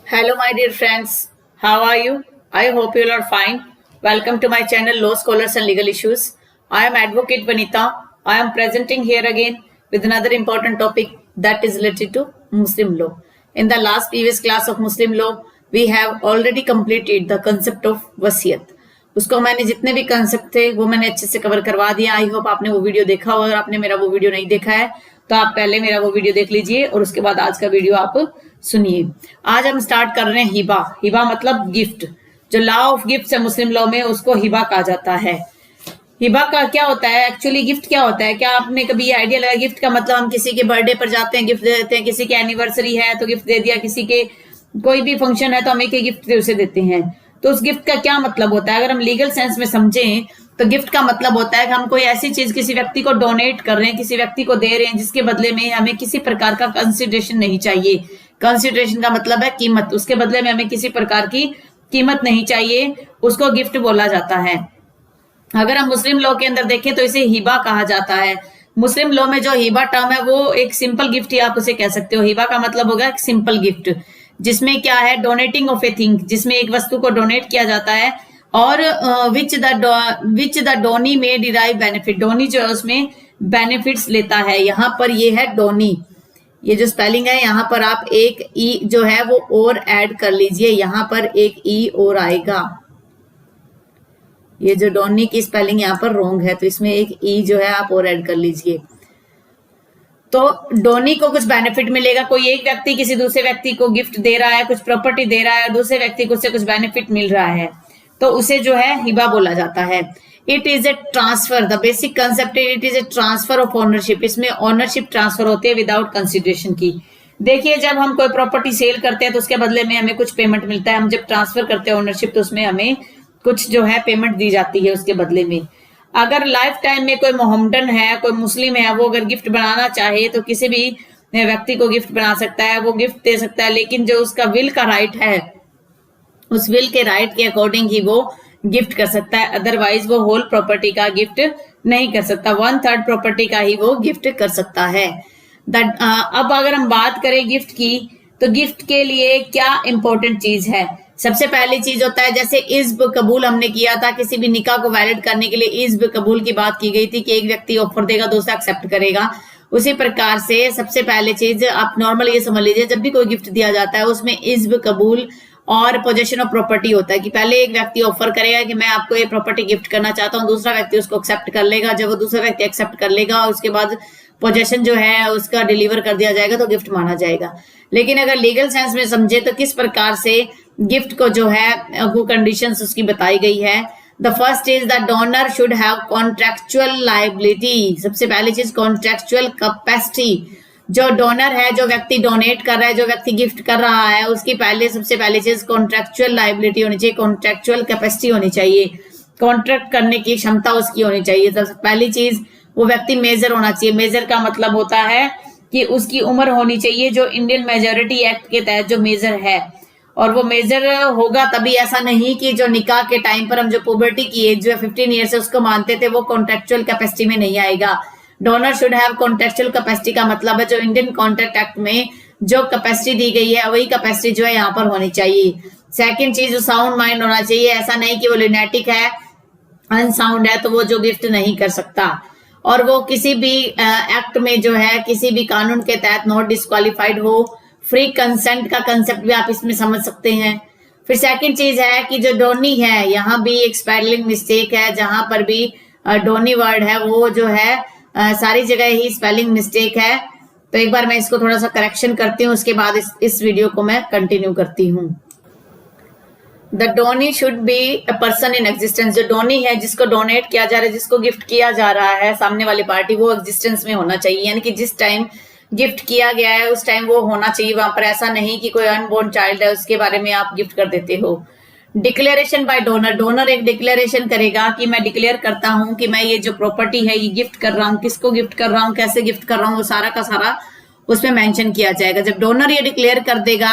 Hello, my dear friends. How are you? I hope you all are fine. Welcome to my channel, Law Scholars and Legal Issues. I am Advocate Vanita. I am presenting here again with another important topic that is related to Muslim law. In the last previous class of Muslim law, we have already completed the concept of wasiyat. उसको मैंने जितने भी concept थे वो मैंने अच्छे से cover करवा दिया। आई होप आपने वो वीडियो देखा हो। अगर आपने मेरा वो वीडियो नहीं देखा है तो आप पहले मेरा वो वीडियो देख लीजिए और उसके बाद आज का वीडियो आप सुनिए। आज हम स्टार्ट कर रहे हैं हिबा। हिबा मतलब गिफ्ट। जो लॉ ऑफ गिफ्ट है मुस्लिम लॉ में उसको हिबा कहा जाता है। हिबा का क्या होता है, एक्चुअली गिफ्ट क्या होता है? क्या आपने कभी ये आइडिया लगा? गिफ्ट का मतलब हम किसी के बर्थडे पर जाते हैं, गिफ्ट दे देते हैं। किसी के एनिवर्सरी है तो गिफ्ट दे दिया, किसी के कोई भी फंक्शन है तो हम एक गिफ्ट उसे देते हैं। तो उस गिफ्ट का क्या मतलब होता है? अगर हम लीगल सेंस में समझें तो गिफ्ट का मतलब होता है कि हम कोई ऐसी चीज किसी व्यक्ति को डोनेट कर रहे हैं, किसी व्यक्ति को दे रहे हैं जिसके बदले में हमें किसी प्रकार का कंसिडरेशन नहीं चाहिए। कंसिडरेशन का मतलब है कीमत। उसके बदले में हमें किसी प्रकार की कीमत नहीं चाहिए, उसको गिफ्ट बोला जाता है। अगर हम मुस्लिम लॉ के अंदर देखें तो इसे हिबा कहा जाता है। मुस्लिम लॉ में जो हिबा टर्म है वो एक सिंपल गिफ्ट ही आप उसे कह सकते हो। हिबा का मतलब होगा एक सिंपल गिफ्ट, जिसमें क्या है, डोनेटिंग ऑफ ए थिंग, जिसमें एक वस्तु को डोनेट किया जाता है और विच द डोनी में डिराइव बेनिफिट। डोनी जो है उसमें बेनिफिट्स लेता है। यहाँ पर ये है डोनी, ये जो स्पेलिंग है यहाँ पर आप एक ई जो है वो और ऐड कर लीजिए। यहाँ पर एक ई और आएगा। ये जो डोनी की स्पेलिंग यहाँ पर रॉन्ग है तो इसमें एक ई जो है आप और ऐड कर लीजिए। तो डोनी को कुछ बेनिफिट मिलेगा। कोई एक व्यक्ति किसी दूसरे व्यक्ति को गिफ्ट दे रहा है, कुछ प्रॉपर्टी दे रहा है, दूसरे व्यक्ति को उससे कुछ बेनिफिट मिल रहा है तो उसे जो है हिबा बोला जाता है। It is a transfer. The basic concept it is a transfer of ownership. इसमें ओनरशिप ट्रांसफर होती है विदाउट कंसिडरेशन की। देखिए, जब हम कोई प्रॉपर्टी सेल करते हैं तो उसके बदले में हमें कुछ पेमेंट मिलता है। हम जब ट्रांसफर करते हैं ओनरशिप तो उसमें हमें कुछ जो है पेमेंट दी जाती है उसके बदले में। अगर लाइफ टाइम में कोई मोहम्मदन है, कोई मुस्लिम है, वो अगर गिफ्ट बनाना चाहे तो किसी भी व्यक्ति को गिफ्ट बना सकता है, वो गिफ्ट दे सकता है। लेकिन जो उसका विल का राइट है, उस विल के राइट के अकॉर्डिंग ही वो गिफ्ट कर सकता है। अदरवाइज वो होल प्रॉपर्टी का गिफ्ट नहीं कर सकता। 1/3 प्रॉपर्टी का ही वो गिफ्ट कर सकता है। अब अगर हम बात करें गिफ्ट की तो गिफ्ट के लिए क्या इंपॉर्टेंट चीज है? सबसे पहली चीज होता है, जैसे इज्ब कबूल हमने किया था, किसी भी निकाह को वैलिड करने के लिए इज्ब कबूल की बात की गई थी कि एक व्यक्ति ऑफर देगा, दूसरा एक्सेप्ट करेगा। उसी प्रकार से सबसे पहले चीज आप नॉर्मल ये समझ लीजिए, जब भी कोई गिफ्ट दिया जाता है उसमें इज्ब कबूल और पोजेशन ऑफ प्रॉपर्टी होता है कि पहले एक व्यक्ति ऑफर करेगा कि मैं आपको ये प्रॉपर्टी गिफ्ट करना चाहता हूँ, दूसरा व्यक्ति उसको एक्सेप्ट कर लेगा। जब वो दूसरा व्यक्ति एक्सेप्ट कर लेगा उसके बाद पोजेशन जो है उसका डिलीवर कर दिया जाएगा तो गिफ्ट माना जाएगा। लेकिन अगर लीगल सेंस में समझे तो किस प्रकार से गिफ्ट को जो है वो कंडीशंस उसकी बताई गई है। The first is the donor should have contractual liability. सबसे पहली चीज कॉन्ट्रेक्चुअल कैपेसिटी। जो डोनर है, जो व्यक्ति डोनेट कर रहा है, जो व्यक्ति गिफ्ट कर रहा है, उसकी सबसे पहली चीज कॉन्ट्रेक्चुअल लायबिलिटी होनी चाहिए, कॉन्ट्रेक्चुअल कैपेसिटी होनी चाहिए, कॉन्ट्रैक्ट करने की क्षमता उसकी होनी चाहिए। सबसे पहली चीज वो व्यक्ति मेजर होना चाहिए। मेजर का मतलब होता है कि उसकी उम्र होनी चाहिए जो इंडियन मेजोरिटी एक्ट के तहत जो मेजर है, और वो मेजर होगा तभी। ऐसा नहीं कि जो निकाह के टाइम पर हम जो पुबर्टी की एज जो है 15 ईयर से उसको मानते थे वो कॉन्ट्रेक्चुअल कैपेसिटी में नहीं आएगा। Donor should have contractual capacity का मतलब है जो इंडियन कॉन्ट्रैक्ट एक्ट में जो कैपेसिटी दी गई है वही कैपेसिटी जो है यहाँ पर होनी चाहिए। सेकंड चीज जो साउंड माइंड होना चाहिए। ऐसा नहीं कि वो लिनेटिक है, अनसाउंड है तो वो जो गिफ्ट नहीं कर सकता, और वो किसी भी एक्ट में जो है किसी भी कानून के तहत नॉट डिस्क्वालिफाइड हो। फ्री कंसेंट का कंसेप्ट भी आप इसमें समझ सकते हैं। फिर सेकंड चीज है कि जो डोनी है, यहाँ भी एक स्पेलिंग मिस्टेक है। जहां पर भी डोनी वर्ड है वो जो है सारी जगह ही स्पेलिंग मिस्टेक है। तो एक बार मैं इसको थोड़ा सा करेक्शन करती हूँ, उसके बाद इस वीडियो को मैं कंटिन्यू करती हूँ। The Downey should be a person in existence. जो डोनी है, जिसको डोनेट किया जा रहा है, जिसको गिफ्ट किया जा रहा है, सामने वाली पार्टी, वो एग्जिस्टेंस में होना चाहिए। यानी कि जिस टाइम गिफ्ट किया गया है उस टाइम वो होना चाहिए वहां पर। ऐसा नहीं कि कोई अनबोर्न चाइल्ड है उसके बारे में आप गिफ्ट कर देते हो। Declaration bye donor. डोनर एक डिक्लेरेशन करेगा कि मैं डिक्लेयर करता हूं कि मैं ये जो प्रॉपर्टी है ये गिफ्ट कर रहा हूं, किसको गिफ्ट कर रहा हूं, कैसे गिफ्ट कर रहा हूं, वो सारा का सारा उसमें मेंशन किया जाएगा। जब डोनर ये डिक्लेयर कर देगा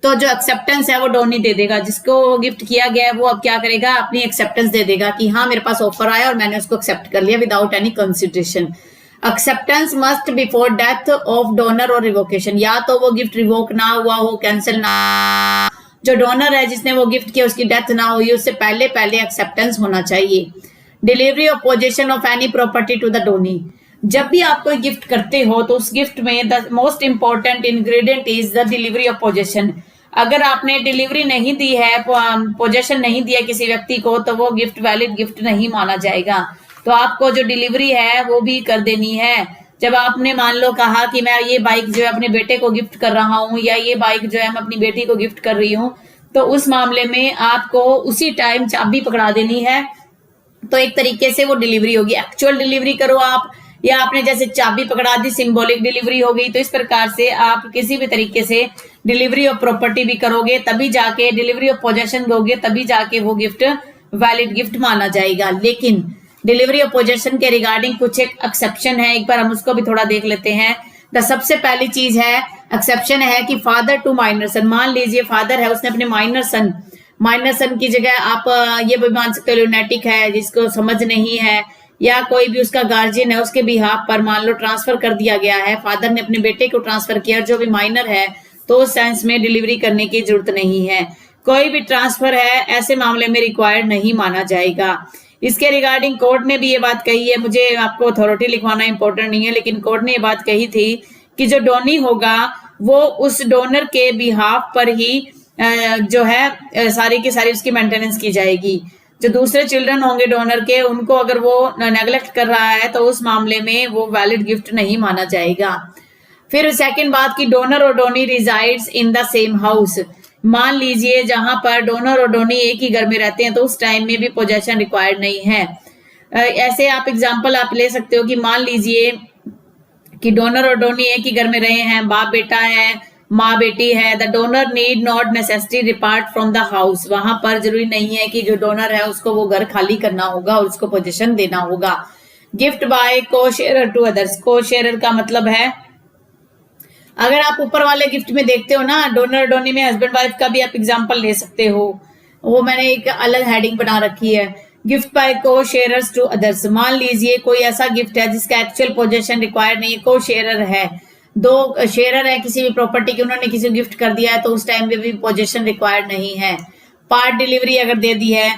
तो जो एक्सेप्टेंस है वो डोनी दे देगा। जिसको गिफ्ट किया गया है वो अब क्या करेगा, अपनी एक्सेप्टेंस दे देगा कि हाँ मेरे पास ऑफर आया और मैंने उसको एक्सेप्ट कर लिया without any consideration. Acceptance must before death of donor और रिवोकेशन, या तो वो गिफ्ट रिवोक ना हुआ हो, कैंसिल ना, जो डोनर है जिसने वो गिफ्ट किया उसकी डेथ ना हुई, उससे पहले पहले एक्सेप्टेंस होना चाहिए। Delivery of possession of any property to the donee, जब भी आप कोई गिफ्ट करते हो तो उस गिफ्ट में the most important ingredient is the delivery of possession. अगर आपने डिलीवरी नहीं दी है, पोजेशन नहीं दिया किसी व्यक्ति को, तो वो गिफ्ट वैलिड गिफ्ट नहीं माना जाएगा। तो आपको जो डिलीवरी है वो भी कर देनी है। जब आपने मान लो कहा कि मैं ये बाइक जो है अपने बेटे को गिफ्ट कर रहा हूँ, या ये बाइक जो है मैं अपनी बेटी को गिफ्ट कर रही हूँ, तो उस मामले में आपको उसी टाइम चाबी पकड़ा देनी है। तो एक तरीके से वो डिलीवरी होगी। एक्चुअल डिलीवरी करो आप, या आपने जैसे चाबी पकड़ा दी, सिंबॉलिक डिलीवरी हो गई। तो इस प्रकार से आप किसी भी तरीके से डिलीवरी ऑफ प्रॉपर्टी भी करोगे, तभी जाके डिलीवरी ऑफ पोजेशन दोगे, तभी जाके वो गिफ्ट वैलिड गिफ्ट माना जाएगा। लेकिन डिलीवरी ऑफ पोजेशन के रिगार्डिंग कुछ एक एक्सेप्शन है, एक बार हम उसको भी थोड़ा देख लेते हैं। तो सबसे पहली चीज है, एक्सेप्शन है कि फादर टू माइनर सन, मान लीजिए फादर है, उसने अपने माइनर सन की जगह आप ये भी मान सकते हो लुनेटिक है, जिसको समझ नहीं है, या कोई भी उसका गार्जियन है, उसके बिहाफ पर मान लो ट्रांसफर कर दिया गया है, फादर ने अपने बेटे को ट्रांसफर किया जो भी माइनर है, तो उस सेंस में डिलीवरी करने की जरूरत नहीं है। कोई भी ट्रांसफर है ऐसे मामले में रिक्वायर्ड नहीं माना जाएगा। इसके रिगार्डिंग कोर्ट ने भी ये बात कही है, मुझे आपको अथॉरिटी लिखवाना इंपॉर्टेंट नहीं है, लेकिन कोर्ट ने ये बात कही थी कि जो डोनी होगा वो उस डोनर के बिहाफ पर ही जो है सारी की सारी उसकी मेंटेनेंस की जाएगी। जो दूसरे चिल्ड्रन होंगे डोनर के, उनको अगर वो नेग्लेक्ट कर रहा है तो उस मामले में वो वैलिड गिफ्ट नहीं माना जाएगा। फिर सेकंड बात की डोनर और donee resides in the same house, मान लीजिए जहां पर डोनर और डोनी एक ही घर में रहते हैं तो उस टाइम में भी पोजेशन रिक्वायर्ड नहीं है। ऐसे आप एग्जांपल आप ले सकते हो कि मान लीजिए कि डोनर और डोनी एक ही घर में रहे हैं, बाप बेटा है, माँ बेटी है। The donor need not necessity depart from the house, वहां पर जरूरी नहीं है कि जो डोनर है उसको वो घर खाली करना होगा और उसको पोजीशन देना होगा। गिफ्ट बाय को शेयर टू अदर्स, को शेयर का मतलब है, अगर आप ऊपर वाले गिफ्ट में देखते हो ना, डोनर डोनी में हस्बैंड वाइफ का भी आप एग्जांपल ले सकते हो, वो मैंने एक अलग हेडिंग बना रखी है। गिफ्ट बाय को शेयरर्स टू अदर्स, मान लीजिए कोई ऐसा गिफ्ट है जिसका एक्चुअल पोजेशन रिक्वायर्ड नहीं है, को शेयरर है, दो शेयरर है किसी भी प्रॉपर्टी के, उन्होंने किसी को गिफ्ट कर दिया है तो उस टाइम पे भी पोजेशन रिक्वायर्ड नहीं है। पार्ट डिलीवरी अगर दे दी है,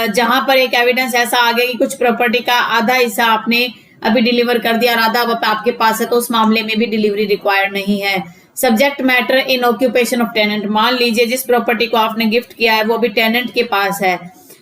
जहां पर एक एविडेंस ऐसा आ गया कि कुछ प्रॉपर्टी का आधा हिस्सा आपने अभी डिलीवर कर दिया और आधा अब आपके पास है, तो उस मामले में भी डिलीवरी रिक्वायर्ड नहीं है। Subject matter in occupation of tenant, मान लीजिए जिस प्रॉपर्टी को आपने गिफ्ट किया है वो भी टेनेंट के पास है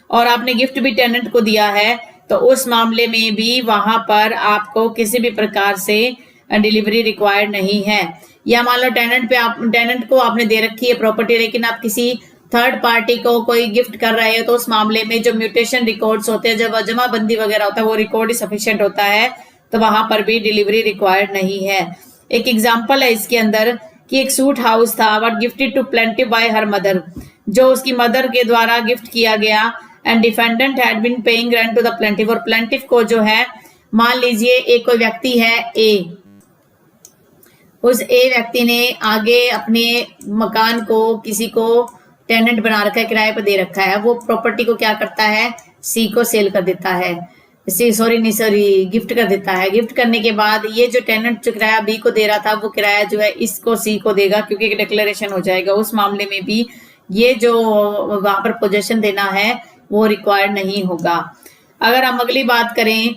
और आपने गिफ्ट भी टेनेंट को दिया है, तो उस मामले में भी वहां पर आपको किसी भी प्रकार से डिलीवरी रिक्वायर्ड नहीं है। या मान लो टेनेंट को आपने दे रखी है प्रॉपर्टी, लेकिन आप किसी थर्ड पार्टी को कोई गिफ्ट कर रहे हो, तो उस मामले में जो म्यूटेशन रिकॉर्ड्स होते हैं, जब जमाबंदी वगैरह होता है, वो रिकॉर्ड ही सफिशिएंट होता है, तो वहां पर भी डिलीवरी रिक्वायर्ड नहीं है। एक एग्जांपल है इसके अंदर कि एक सूट हाउस था but gifted to plaintiff by her mother, जो उसकी मदर के द्वारा गिफ्ट किया गया, and defendant had been paying rent to the plaintiff, और प्लेंटिफ को जो है, मान लीजिए एक कोई व्यक्ति है ए, उस ए व्यक्ति ने आगे अपने मकान को किसी को टेनेंट बना रखा है, किराए पर दे रखा है, वो प्रॉपर्टी को क्या करता है, सी को सेल कर देता है, गिफ्ट कर देता है। गिफ्ट करने के बाद ये जो टेनेंट जो किराया बी को दे रहा था, वो किराया जो है इसको सी को देगा, क्योंकि डिक्लेरेशन हो जाएगा। उस मामले में भी ये जो वहां पर पोजेशन देना है वो रिक्वायर्ड नहीं होगा। अगर हम अगली बात करें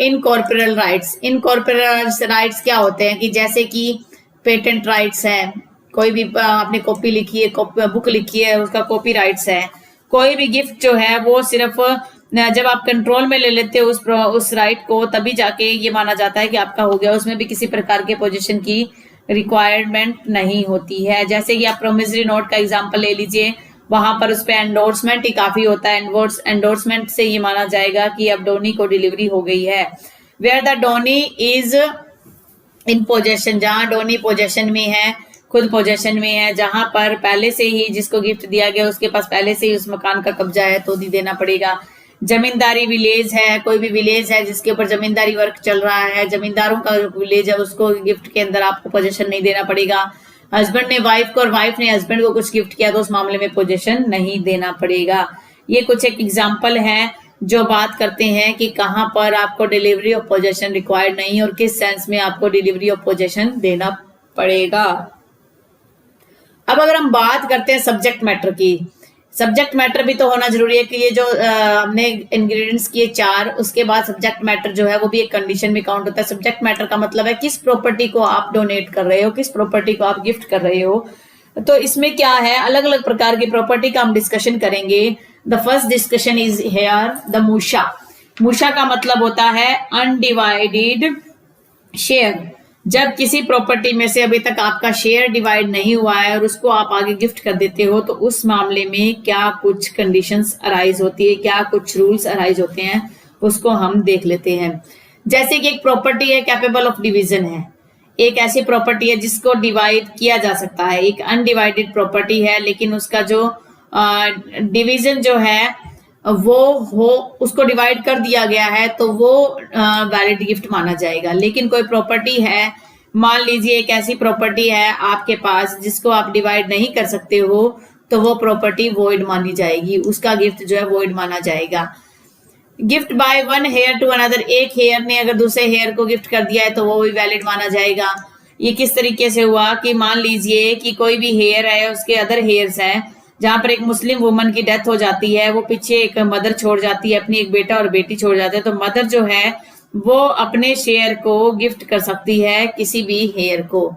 इनकॉर्पोरल राइट्स, इनकॉर्पोरल राइट्स क्या होते हैं कि जैसे कि पेटेंट राइट्स है, कोई भी आपने कॉपी लिखी है, बुक लिखी है, उसका कॉपी राइट्स है। कोई भी गिफ्ट जो है वो सिर्फ जब आप कंट्रोल में ले लेते हो उस राइट को, तभी जाके ये माना जाता है कि आपका हो गया, उसमें भी किसी प्रकार के पोजीशन की रिक्वायरमेंट नहीं होती है। जैसे कि आप प्रोमिसरी नोट का एग्जांपल ले लीजिए, वहां पर उस पर एंडोर्समेंट ही काफी होता है, एंडोर्समेंट से ये माना जाएगा कि अब डोनी को डिलीवरी हो गई है। Where the donee is in possession, जहां डोनी पोजेशन में है, खुद पोजेशन में है, जहां पर पहले से ही जिसको गिफ्ट दिया गया उसके पास पहले से ही उस मकान का कब्जा है, तो दी देना पड़ेगा। जमींदारी विलेज है, कोई भी विलेज है जिसके ऊपर जमींदारी वर्क चल रहा है, जमींदारों का विलेज है, उसको गिफ्ट के अंदर आपको पोजेशन नहीं देना पड़ेगा। हस्बैंड ने वाइफ को और वाइफ ने हस्बैंड को कुछ गिफ्ट किया, तो उस मामले में पोजेशन नहीं देना पड़ेगा। ये कुछ एक एग्जाम्पल है जो बात करते हैं कि कहां पर आपको डिलीवरी ऑफ पोजेशन रिक्वायर्ड नहीं और किस सेंस में आपको डिलीवरी ऑफ पोजेशन देना पड़ेगा। अब अगर हम बात करते हैं सब्जेक्ट मैटर की, सब्जेक्ट मैटर भी तो होना जरूरी है कि ये जो हमने इंग्रेडिएंट्स किए 4, उसके बाद सब्जेक्ट मैटर जो है वो भी एक कंडीशन में काउंट होता है। सब्जेक्ट मैटर का मतलब है किस प्रॉपर्टी को आप डोनेट कर रहे हो, किस प्रॉपर्टी को आप गिफ्ट कर रहे हो। तो इसमें क्या है, अलग अलग प्रकार की प्रॉपर्टी का हम डिस्कशन करेंगे। The first discussion is here the मूशा। मूशा का मतलब होता है अनडिवाइडेड शेयर। जब किसी प्रॉपर्टी में से अभी तक आपका शेयर डिवाइड नहीं हुआ है और उसको आप आगे गिफ्ट कर देते हो, तो उस मामले में क्या कुछ कंडीशंस अराइज होती है, क्या कुछ रूल्स अराइज होते हैं, उसको हम देख लेते हैं। जैसे कि एक प्रॉपर्टी है कैपेबल ऑफ डिवीजन है, एक ऐसी प्रॉपर्टी है जिसको डिवाइड किया जा सकता है। एक अनडिवाइडेड प्रॉपर्टी है लेकिन उसका जो डिवीजन जो है वो हो, उसको डिवाइड कर दिया गया है, तो वो वैलिड गिफ्ट माना जाएगा। लेकिन कोई प्रॉपर्टी है, मान लीजिए एक ऐसी प्रॉपर्टी है आपके पास जिसको आप डिवाइड नहीं कर सकते हो, तो वो प्रॉपर्टी वॉइड मानी जाएगी, उसका गिफ्ट जो है वॉइड माना जाएगा। Gift by one heir to another, एक हेयर ने अगर दूसरे हेयर को गिफ्ट कर दिया है तो वो भी वैलिड माना जाएगा। ये किस तरीके से हुआ कि मान लीजिए कि कोई भी हेयर है, उसके अदर हेयर्स हैं, जहां पर एक मुस्लिम वुमन की डेथ हो जाती है, वो पीछे एक मदर छोड़ जाती है, अपनी एक बेटा और बेटी छोड़ जाते हैं, तो मदर जो है वो अपने शेयर को गिफ्ट कर सकती है किसी भी हेयर को।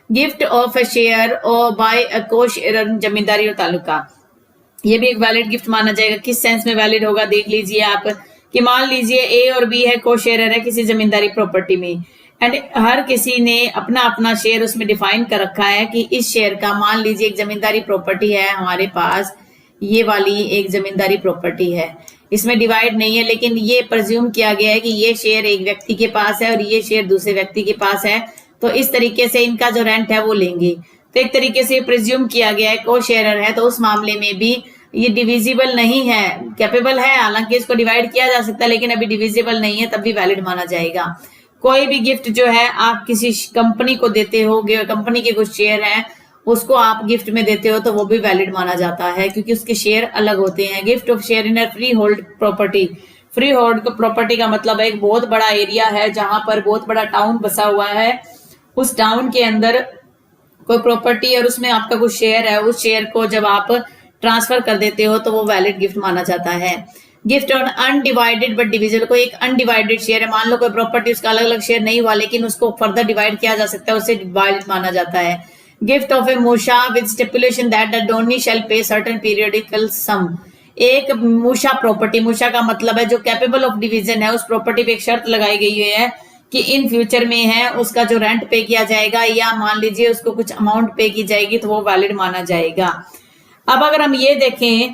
गिफ्ट ऑफ अ शेयर और बाय अ को शेयर, जमींदारी और ताल्लुका, ये भी एक वैलिड गिफ्ट माना जाएगा। किस सेंस में वैलिड होगा देख लीजिए आप, कि मान लीजिए ए और बी है, को शेयर है किसी जमींदारी प्रॉपर्टी में, एंड हर किसी ने अपना अपना शेयर उसमें डिफाइन कर रखा है कि इस शेयर का, मान लीजिए एक जमींदारी प्रॉपर्टी है हमारे पास, ये वाली एक जमींदारी प्रॉपर्टी है, इसमें डिवाइड नहीं है, लेकिन ये प्रेज्यूम किया गया है कि ये शेयर एक व्यक्ति के पास है और ये शेयर दूसरे व्यक्ति के पास है, तो इस तरीके से इनका जो रेंट है वो लेंगे। तो एक तरीके से प्रेज्यूम किया गया है को शेयरर है, तो उस मामले में भी ये डिविजिबल नहीं है, कैपेबल है, हालांकि इसको डिवाइड किया जा सकता है लेकिन अभी डिविजिबल नहीं है, तब भी वैलिड माना जाएगा। कोई भी गिफ्ट जो है आप किसी कंपनी को देते हो, कंपनी के कुछ शेयर हैं, उसको आप गिफ्ट में देते हो, तो वो भी वैलिड माना जाता है क्योंकि उसके शेयर अलग होते हैं। Gift of share in free hold property, free hold property का मतलब एक बहुत बड़ा एरिया है जहां पर बहुत बड़ा टाउन बसा हुआ है, उस टाउन के अंदर कोई प्रॉपर्टी है और उसमें आपका कुछ शेयर है, उस शेयर को जब आप ट्रांसफर कर देते हो तो वो वैलिड गिफ्ट माना जाता है। Gift on undivided but divisible, कोई एक अनडिवाइडेड शेयर है, मान लो कोई प्रॉपर्टी उसका अलग अलग शेयर नहीं हुआ लेकिन उसको फर्दर डिवाइड किया जा सकता है, उसे डिवाइड माना जाता है। गिफ्ट ऑफ ए मूशा with stipulation that the donee shall pay certain periodical सम, एक मूशा प्रॉपर्टी, मूशा का मतलब है जो कैपेबल ऑफ डिवीजन है, उस प्रॉपर्टी पे एक शर्त लगाई गई है कि इन फ्यूचर में है उसका जो रेंट पे किया जाएगा या मान लीजिए उसको कुछ अमाउंट पे की जाएगी, तो वो वैलिड माना जाएगा। अब अगर हम ये देखें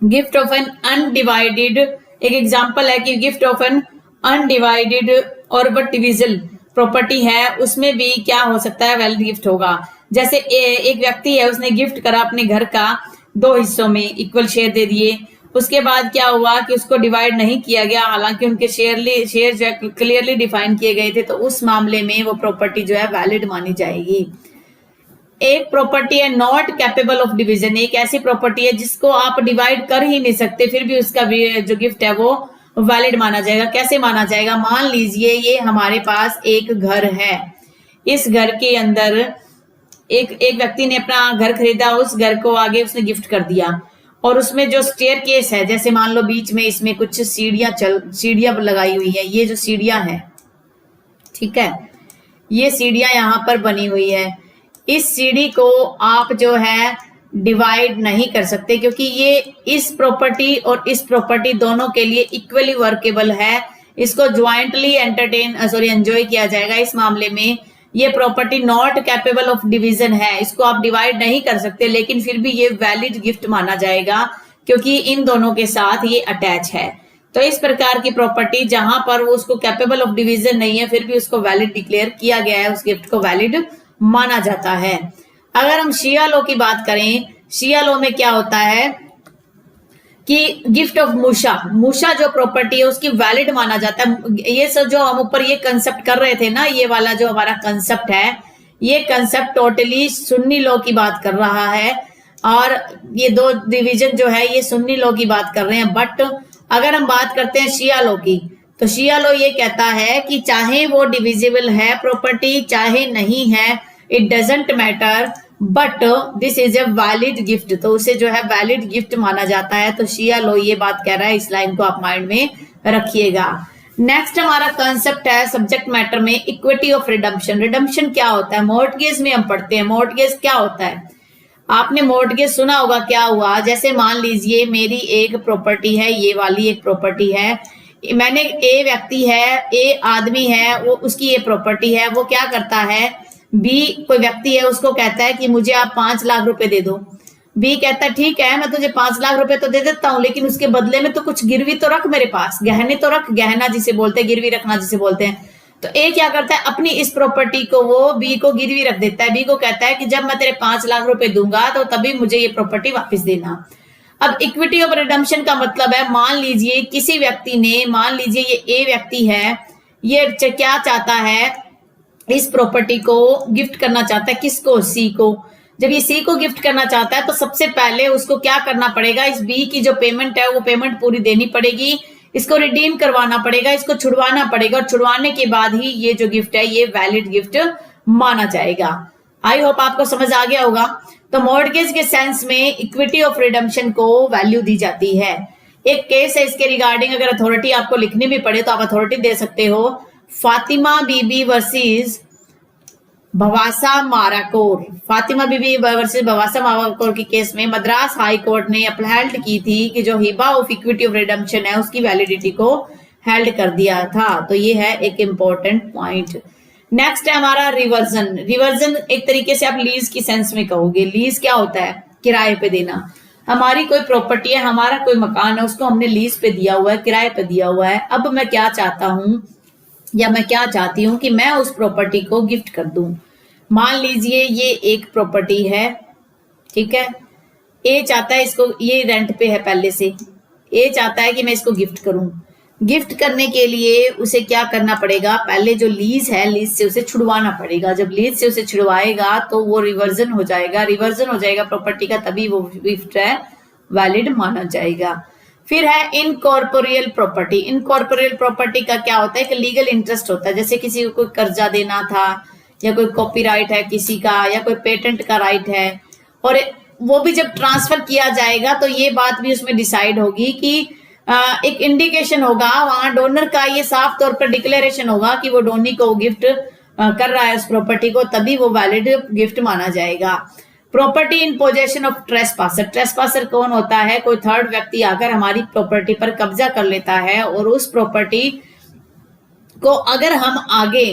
गिफ्ट ऑफ एन अनडिवाइडेड, एक एग्जांपल है कि गिफ्ट ऑफ एन अनडिवाइडेड और बट डिविजिबल प्रॉपर्टी है, उसमें भी क्या हो सकता है, वैलिड गिफ्ट होगा। जैसे एक व्यक्ति है, उसने गिफ्ट करा अपने घर का 2 हिस्सों में, इक्वल शेयर दे दिए, उसके बाद क्या हुआ कि उसको डिवाइड नहीं किया गया, हालांकि उनके शेयर जो है क्लियरली डिफाइन किए गए थे, तो उस मामले में वो प्रॉपर्टी जो है वैलिड मानी जाएगी। एक प्रॉपर्टी है नॉट कैपेबल ऑफ डिवीजन, एक ऐसी प्रॉपर्टी है जिसको आप डिवाइड कर ही नहीं सकते, फिर भी उसका जो गिफ्ट है वो वैलिड माना जाएगा। कैसे माना जाएगा, मान लीजिए ये हमारे पास एक घर है, इस घर के अंदर एक व्यक्ति ने अपना घर खरीदा, उस घर को आगे उसने गिफ्ट कर दिया, और उसमें जो स्टेयर केस है, जैसे मान लो बीच में इसमें कुछ सीढ़ियां लगाई हुई है, ये जो सीढ़ियां है, ठीक है, ये सीढ़ियां यहाँ पर बनी हुई है, इस सीढ़ी को आप जो है डिवाइड नहीं कर सकते क्योंकि ये इस प्रॉपर्टी और इस प्रॉपर्टी दोनों के लिए इक्वली वर्केबल है, इसको ज्वाइंटली एंजॉय किया जाएगा। इस मामले में ये property not capable of division है, इसको आप डिवाइड नहीं कर सकते, लेकिन फिर भी ये वैलिड गिफ्ट माना जाएगा क्योंकि इन दोनों के साथ ये अटैच है। तो इस प्रकार की प्रॉपर्टी जहां पर वो उसको कैपेबल ऑफ डिवीजन नहीं है, फिर भी उसको वैलिड डिक्लेयर किया गया है, उस गिफ्ट को वैलिड माना जाता है। अगर हम शिया लॉ की बात करें, शिया लॉ में क्या होता है कि गिफ्ट ऑफ मूशा जो प्रॉपर्टी है उसकी वैलिड माना जाता है। ये सब जो हम ऊपर ये कंसेप्ट कर रहे थे ना, ये वाला जो हमारा कंसेप्ट है, ये कंसेप्ट टोटली सुन्नी लॉ की बात कर रहा है, और ये 2 डिवीजन जो है ये सुन्नी लॉ की बात कर रहे हैं। बट अगर हम बात करते हैं शिया लॉ की, तो शिया लॉ ये कहता है कि चाहे वो डिविजिबल है प्रॉपर्टी चाहे नहीं है, it doesn't matter, but this is a valid gift, तो उसे जो है वैलिड गिफ्ट माना जाता है। तो शिया लॉ ये बात कह रहा है, इस लाइन को आप माइंड में रखिएगा। नेक्स्ट हमारा कंसेप्ट है सब्जेक्ट मैटर में इक्विटी ऑफ रिडम्पशन। रिडम्पशन क्या होता है? मॉर्टगेज में हम पढ़ते हैं। मॉर्टगेज क्या होता है? आपने मॉर्टगेज सुना होगा। क्या हुआ, जैसे मान लीजिए मेरी एक प्रॉपर्टी है, ये वाली एक प्रॉपर्टी है, मैंने ए व्यक्ति है, ए आदमी है, वो उसकी ये प्रॉपर्टी है, वो क्या करता है, बी कोई व्यक्ति है, उसको कहता है कि मुझे आप 5 लाख रुपए दे दो। बी कहता है ठीक है मैं तुझे 5 लाख रुपए तो दे देता हूं, लेकिन उसके बदले में तो कुछ गिरवी तो रख मेरे पास, गहने तो रख, गहना जिसे बोलते हैं, गिरवी रखना जिसे बोलते हैं। तो ए क्या करता है, अपनी इस प्रॉपर्टी को वो बी को गिरवी रख देता है। बी को कहता है कि जब मैं तेरे 5 लाख रुपए दूंगा तो तभी मुझे ये प्रॉपर्टी वापस देना। अब इक्विटी ऑफ रिडम्पशन का मतलब है, मान लीजिए किसी व्यक्ति ने, मान लीजिए ये ए व्यक्ति है, ये क्या चाहता है, इस प्रॉपर्टी को गिफ्ट करना चाहता है, किसको, सी को। जब ये सी को गिफ्ट करना चाहता है तो सबसे पहले उसको क्या करना पड़ेगा, इस बी की जो पेमेंट है वो पेमेंट पूरी देनी पड़ेगी, इसको रिडीम करवाना पड़ेगा, इसको छुड़वाना पड़ेगा, और छुड़वाने के बाद ही ये जो गिफ्ट है ये वैलिड गिफ्ट माना जाएगा। आई होप आपको समझ आ गया होगा। तो मॉर्टगेज के सेंस में इक्विटी ऑफ रिडम्पशन को वैल्यू दी जाती है। एक केस है इसके रिगार्डिंग, अगर अथॉरिटी आपको लिखनी भी पड़े तो आप अथॉरिटी दे सकते हो। फातिमा बीबी वर्सेस भवासा माराकोर। फातिमा बीबी वर्सेस भवासा माराकोर के केस में मद्रास हाई कोर्ट ने अपहेल्ड की थी कि जो Hiba of equity of redemption है उसकी वैलिडिटी को हेल्ड कर दिया था। तो ये है एक इंपॉर्टेंट पॉइंट। नेक्स्ट है हमारा रिवर्जन। रिवर्जन एक तरीके से आप लीज की सेंस में कहोगे। लीज क्या होता है, किराए पे देना। हमारी कोई प्रॉपर्टी है, हमारा कोई मकान है, उसको हमने लीज पे दिया हुआ है, किराए पे दिया हुआ है। अब मैं क्या चाहता हूं या मैं क्या चाहती हूं कि मैं उस प्रॉपर्टी को गिफ्ट कर दूं। मान लीजिए ये एक प्रॉपर्टी है, ठीक है, ए चाहता है इसको, ये रेंट पे है पहले से, ए चाहता है कि मैं इसको गिफ्ट करूं। गिफ्ट करने के लिए उसे क्या करना पड़ेगा, पहले जो लीज है लीज से उसे छुड़वाना पड़ेगा। जब लीज से उसे छुड़वाएगा तो वो रिवर्जन हो जाएगा, रिवर्जन हो जाएगा प्रॉपर्टी का, तभी वो गिफ्ट है वैलिड माना जाएगा। फिर है इनकॉर्पोरियल प्रॉपर्टी। इनकॉर्पोरियल प्रॉपर्टी का क्या होता है कि लीगल इंटरेस्ट होता है, जैसे किसी को कोई कर्जा देना था, या कोई कॉपीराइट है किसी का, या कोई पेटेंट का राइट है, और वो भी जब ट्रांसफर किया जाएगा तो ये बात भी उसमें डिसाइड होगी कि एक इंडिकेशन होगा वहां, डोनर का ये साफ तौर पर डिक्लेरेशन होगा कि वो डोनी को गिफ्ट कर रहा है उस प्रॉपर्टी को, तभी वो वैलिड गिफ्ट माना जाएगा। Property in possession of trespasser. Trespasser कौन होता है, कोई थर्ड व्यक्ति आकर हमारी प्रॉपर्टी पर कब्जा कर लेता है, और उस प्रॉपर्टी को अगर हम आगे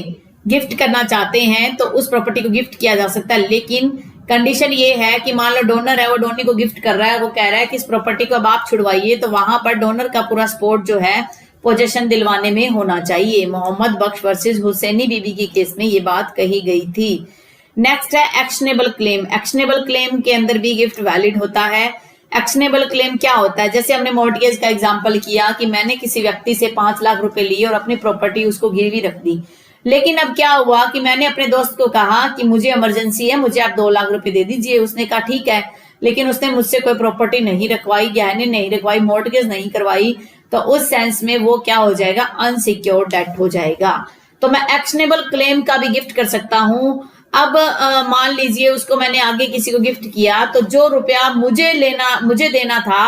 गिफ्ट करना चाहते हैं तो उस प्रॉपर्टी को गिफ्ट किया जा सकता है। लेकिन कंडीशन ये है कि मान लो डोनर है, वो डोनी को गिफ्ट कर रहा है, वो कह रहा है कि इस प्रॉपर्टी को अब आप छुड़वाइए, तो वहां पर डोनर का पूरा सपोर्ट जो है पोजेशन दिलवाने में होना चाहिए। मोहम्मद बख्श वर्सेस हुसैनी बीबी की केस में ये बात कही गई थी। नेक्स्ट है एक्शनेबल क्लेम। एक्शनेबल क्लेम के अंदर भी गिफ्ट वैलिड होता है। एक्शनेबल क्लेम क्या होता है, जैसे हमने मॉर्टगेज का एग्जांपल किया कि मैंने किसी व्यक्ति से 5 लाख रुपए लिए और अपनी प्रॉपर्टी उसको गिरवी रख दी। लेकिन अब क्या हुआ कि मैंने अपने दोस्त को कहा कि मुझे इमरजेंसी है, मुझे आप 2 लाख रुपए दे दीजिए। उसने कहा ठीक है, लेकिन उसने मुझसे कोई प्रॉपर्टी नहीं रखवाई, गहने नहीं रखवाई, मॉर्टगेज नहीं करवाई, तो उस सेंस में वो क्या हो जाएगा, अनसिक्योर्ड डेट हो जाएगा। तो मैं एक्शनेबल क्लेम का भी गिफ्ट कर सकता हूं। अब मान लीजिए उसको मैंने आगे किसी को गिफ्ट किया, तो जो रुपया मुझे देना था,